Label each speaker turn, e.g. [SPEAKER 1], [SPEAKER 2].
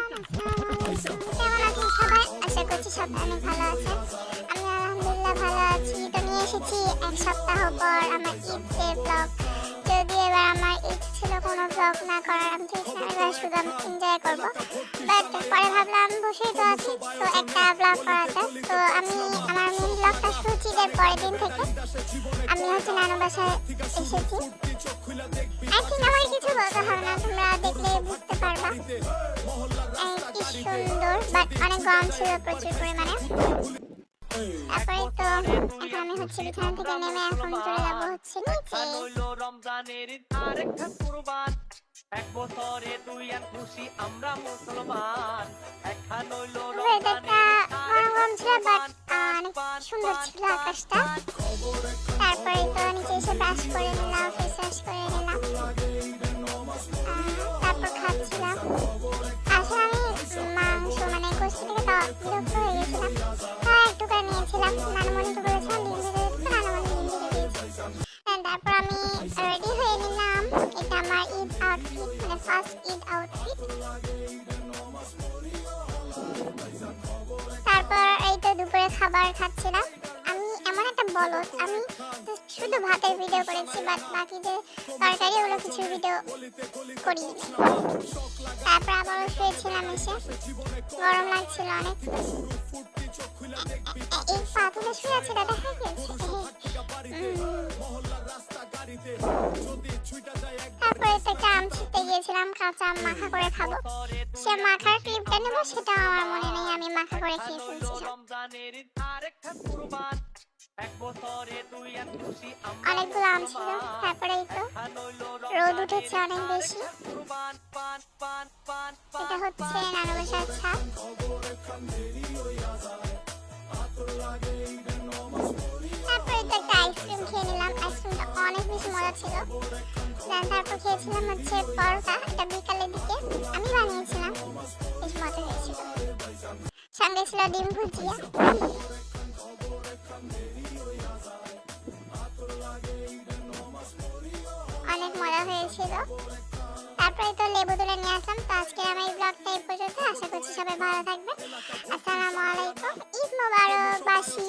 [SPEAKER 1] কেমন আছেন সবাই? আশা করছি সবাই অনেক ভালো আছেন। আমি আলহামদুলিল্লাহ ভালো আছি। তো নিয়ে এসেছি এক সপ্তাহ পর আমার ঈদের ব্লগ। যদিও এবার আমার ইচ্ছে ছিল কোনো ব্লগ না করার, আমি চেয়েছিলাম এবার শুধু আমি এনজয় করবো। বাট পরে ভাবলাম বসেই তো আছি, তো একটা ব্লগ করা যাক। তো আমি আমার মেন ব্লগটা শুরু ঈদের পরের দিন থেকে। আমি হচ্ছে নানু বাসায় এসেছি। আই থিঙ্ক আমার কিছু বলতে হবে না, তোমরা দেখলে বুঝতে পারবা। কি সুন্দর, বাট অনেক গরম ছিল প্রচুর পরিমাণে। তারপরে তো এখন আমি হচ্ছে বিছানা থেকে নেমে এখন চলে যাবো হচ্ছে নিচে।
[SPEAKER 2] রমজানের আরেকটা কুরবান, এক বছরে তুই আর খুশি আমরা মুসলমান। একখান হইল
[SPEAKER 1] ওয়েদারটা গরম গরম ছিল, বাট অনেক সুন্দর ছিল আকাশটা। তারপরে তো নিচে এসে ব্রাশ করে নিলাম, ফেস ওয়াশ করে নিলাম, তারপর খাচ্ছিলাম। আসলে আমি মাংস মানে গোস্ত থেকে বিরক্ত হয়ে গেছিলাম, তাই একটু করে নিয়েছিলাম। নানুমণিকে বলেছিলাম ডিম ভেজে দিতে, নানুমণি ডিম ভেজে দিয়েছে। তারপর আমি রেডি হয়ে নিলাম। এটা আমার ঈদ আউটফিট, মানে ফার্স্ট ঈদ আউটফিট। তারপর এই তো দুপুরে খাবার খাচ্ছিলাম। আমি এমন একটা বলদ, আমি শুধু ভাতের ভিডিও করেছি, বাট বাকি যে তরকারি ওগুলো কিছু ভিডিও করিনি। তারপর আবারও শুয়েছিলাম এসে, গরম লাগছিল অনেক। এই পাথরে শুয়ে আছে, দাদা দেখা গেছে। তারপরে তো একটা আম ছিঁড়তে গিয়েছিলাম, কাঁচা আম মাখা করে খাবো। সে মাখার ক্লিপটা নেবো সেটা আমার মনে নেই, আমি মাখা করে খেয়ে ফেলছি সব। অনেকগুলো আম ছিল। তারপরে এই তো রোদ উঠেছে অনেক বেশি। এটা হচ্ছে নানু বাসার ছাদ। তারপরে তো একটা আইসক্রিম খেয়ে নিলাম, আইসক্রিমটা অনেক বেশি মজা ছিল। তারপর খেয়েছিলাম হচ্ছে পরোটা, এটা বিকালের দিকে আমি বানিয়েছিলাম, বেশ মজা হয়েছিল। সঙ্গে ছিল ডিম ভুজিয়া। অনেক মজা হয়েছিল। তারপরে তো লেবু তুলে নিয়ে আসলাম। তো আজকে আমার এই ব্লগটা এই পর্যন্ত। আশা করছি সবাই ভালো থাকবেন। আসসালামু আলাইকুম, ঈদ মোবারক বাসি।